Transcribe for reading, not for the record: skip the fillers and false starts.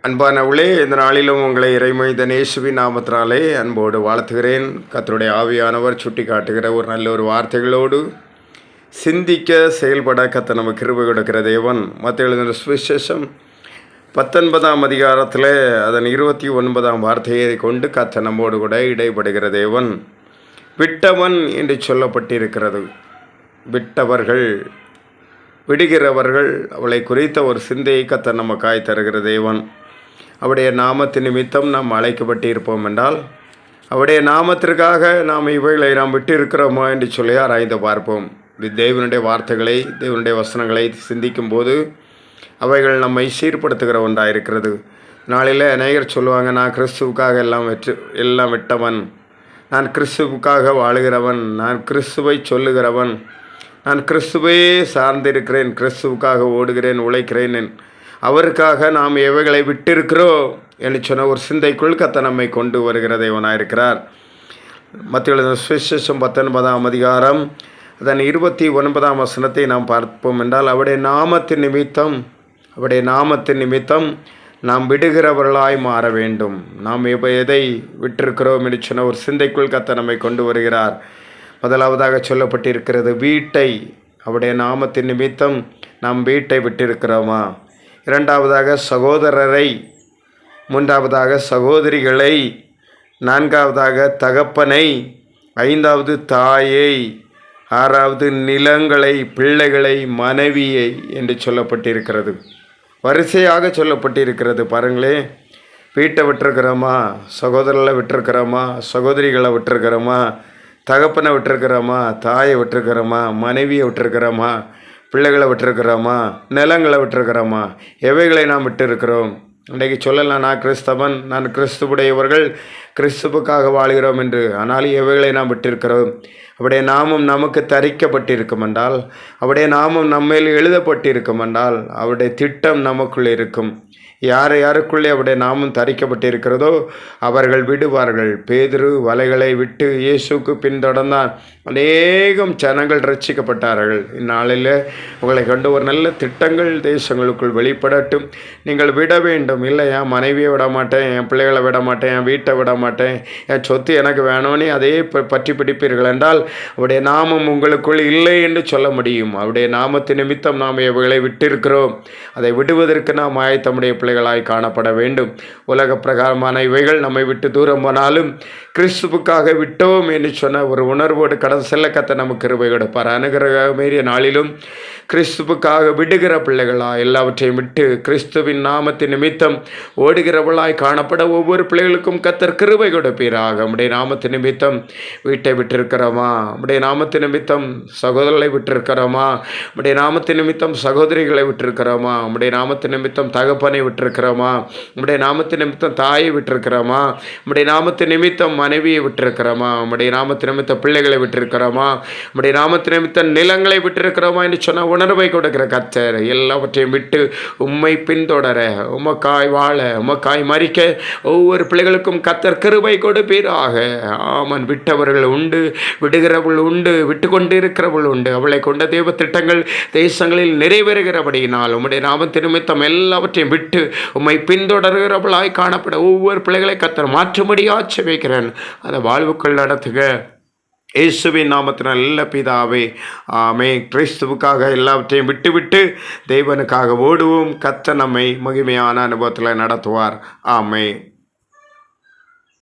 அன்பானவர்களே, இந்த நாளிலும் உங்களை இறைமனிதன் இயேசுவின் நாமத்தினாலே அன்போடு வாழ்த்துகிறேன். கர்த்தருடைய ஆவியானவர் சுட்டி காட்டுகிற ஒரு நல்ல ஒரு வார்த்தைகளோடு சிந்திக்க செயல்பட கர்த்தர் நமக்கு கிருபை கொடுக்கிற தேவன். மத்தேயு எழுதின சுவிசேஷம் 19ஆம் அதிகாரத்தில் அதன் 29ஆம் வார்த்தையை கொண்டு கர்த்தர் நம்மோடு கூட இடைப்படுகிற தேவன். விட்டவன் என்று சொல்லப்பட்டிருக்கிறது. விட்டவர்கள், விடுகிறவர்கள், அவளை குறித்த ஒரு சிந்தையை கர்த்தர் நமக்காய் தருகிற தேவன். அவருடைய நாமத்தின் நிமித்தம் நாம் அழைக்கப்பட்டிருப்போம் என்றால், அவருடைய நாமத்திற்காக நாம் இவைகளை நாம் விட்டு இருக்கிறோமா என்று சொல்லி ஆராய்ந்து பார்ப்போம். தேவனுடைய வார்த்தைகளை, தேவனுடைய வசனங்களை சிந்திக்கும் போது அவைகள் நம்மை சீர்படுத்துகிற ஒன்றாக இருக்கிறது. நாளில் அநேகர் சொல்லுவாங்க, நான் கிறிஸ்துவுக்காக எல்லாம் விட்டவன், நான் கிறிஸ்துவுக்காக வாழுகிறவன், நான் கிறிஸ்துவை சொல்லுகிறவன், நான் கிறிஸ்துவையே சார்ந்திருக்கிறேன், கிறிஸ்துவுக்காக ஓடுகிறேன், உழைக்கிறேன், அவருக்காக நாம் எவைகளை விட்டிருக்கிறோம் என்று சொன்ன ஒரு சிந்தைக்குள் கர்த்தர் நம்மை கொண்டு வருகிற தேவனாயிருக்கிறார். மத்தேயு எழுதின சுவிசேஷம் 19ஆம் அதிகாரம் அதன் 29ஆம் வசனத்தை நாம் பார்ப்போம் என்றால், அவருடைய நாமத்தின் நிமித்தம் நாம் விடுகிறவர்களாய் மாற வேண்டும். நாம் எதை விட்டிருக்கிறோம் என்று சொன்ன ஒரு சிந்தைக்குள் கர்த்தர் நம்மை கொண்டு வருகிறார். முதலாவதாக சொல்லப்பட்டிருக்கிறது வீட்டை. அவருடைய நாமத்தின் நிமித்தம் நாம் வீட்டை விட்டிருக்கிறோமா? இரண்டாவதாக சகோதரரை, மூன்றாவதாக சகோதரிகளை, நான்காவதாக தகப்பனை, ஐந்தாவது தாயை, ஆறாவது நிலங்களை, பிள்ளைகளை, மனைவியை என்று சொல்லப்பட்டிருக்கிறது. வரிசையாக சொல்லப்பட்டிருக்கிறது. பாருங்களே, வீட்டை விட்டுருக்கிறோமா? சகோதரர்களை விட்டுருக்கிறோமா? சகோதரிகளை விட்டுருக்கிறோமா? தகப்பனை விட்டுருக்கிறோமா? தாயை விட்டுருக்கிறோமா? மனைவியை விட்டுருக்கிறோமா? பிள்ளைகளை விட்டுருக்கிறோமா? நிலங்களை விட்டுருக்கிறோமா? எவைகளை நாம் விட்டு-இருக்கிறோம்? இன்றைக்கு சொல்லலாம், நான் கிறிஸ்தவன், நான் கிறிஸ்துவுடையவர்கள், கிறிஸ்துவுக்காக வாழ்கிறோம் என்று. ஆனால் எவைகளை நாம் விட்டிருக்கிறோம்? அவருடைய நாமம் நமக்கு தரிக்கப்பட்டிருக்கும் என்றால், அவருடைய நாமம் நம்மேல் எழுதப்பட்டிருக்கும் என்றால், அவருடைய திட்டம் நமக்குள் இருக்கும். யாருக்குள்ளே அவருடைய நாமம் தரிக்கப்பட்டிருக்கிறதோ அவர்கள் விடுவார்கள். பேதுரு வலைகளை விட்டு இயேசுக்கு பின்தொடர்ந்தான். அநேகம் ஜனங்கள் ரட்சிக்கப்பட்டார்கள். இந்நாளில் உங்களை கண்டு ஒரு நல்ல திட்டங்கள் தேசங்களுக்குள் வெளிப்படட்டும். நீங்கள் விட வேண்டும். இல்லை, என் மனைவியை விட மாட்டேன், என் பிள்ளைகளை விட மாட்டேன், என் வீட்டை விட மாட்டேன், என் சொத்து எனக்கு வேணும்னு அதே பற்றி பிடிப்பீர்கள் என்றால் அவருடைய நாமம் உங்களுக்குள் இல்லை என்று சொல்ல முடியும். அவருடைய நாமத்தின் நிமித்தம் நாம் இவைகளை விட்டிருக்கிறோம். அதை விடுவதற்கு நாம் ஆயத்தமுடைய பிள்ளைகளாய் காணப்பட வேண்டும். உலக பிரகாரமான இவைகள் நம்மை விட்டு தூரம் போனாலும் கிறிஸ்துவுக்காக விட்டோம் என்று சொன்ன ஒரு உணர்வோடு கடந்து செல்ல கர்த்தர் நமக்கு கிருபை கொடுப்பார். அனுகிரகமேறிய நாளிலும் கிறிஸ்துவுக்காக விடுகிற பிள்ளைகளாய் எல்லாவற்றையும் விட்டு கிறிஸ்துவின் நாமத்தின் நிமித்தம் ஓடுகிறவளாய் காணப்பட ஒவ்வொரு பிள்ளைகளுக்கும் கர்த்தர் கிருபை கொடுப்பீராக. நம்முடைய நாமத்தின் நிமித்தம் வீட்டை விட்டிருக்கிறோமா? நம்முடைய நாமத்தின் நிமித்தம் சகோதரர்களை விட்டிருக்கிறோமா? நம்முடைய நாமத்தின் நிமித்தம் சகோதரிகளை விட்டிருக்கிறோமா? நம்முடைய நாமத்தின் நிமித்தம் தகப்பனை விட்டிருக்கிறோமா? நம்முடைய நாமத்தின் நிமித்தம் தாயை விட்டிருக்கிறோமா? நம்முடைய நாமத்தின் நிமித்தம் மனைவியை விட்டிருக்கிறோமா? நம்முடைய நாமத்தின் நிமித்தம் பிள்ளைகளை விட்டிருக்கிறோமா? நம்முடைய நாமத்தின் நிமித்தம் நிலங்களை விட்டிருக்கிறோமா என்று சொன்ன உணர்வை கொடுக்கிற கர்த்தர் எல்லாவற்றையும் விட்டு உம்மை பின்தொடர, உமக்காய் வாழ, உமக்காய் மறிக்க ஒவ்வொரு பிள்ளைகளுக்கும் கர்த்தர் கிருபை கொடுப்பீராக. ஆமன். விட்டவர்கள் உண்டு, விடுகிறவர்கள் உண்டு, விட்டு கொண்டு இருக்கிறவர்கள் உண்டு. அவளை கொண்ட தேவ திட்டங்கள் தேசங்களில் நிறைவேறுகிறபடியினால் உம்முடைய நாமத்தின் நிமித்தம் எல்லாவற்றையும் விட்டு உம்மை பின்தொடர்கிறவளாய் காணப்பட ஒவ்வொரு பிள்ளைகளை கர்த்தர் மாற்றும்படியாக செபிக்கிறேன். அதை வாழ்வுக்குள் நடத்துக. இயேசுவின் நாமத்தினால் நல்ல பிதாவே, ஆமென். கிறிஸ்துவுக்காக எல்லாவற்றையும் விட்டுவிட்டு தேவனுக்காக ஓடுவோம். கர்த்தர் நம்மை மகிமையான அனுபவத்தில் நடத்துவார். ஆமென்.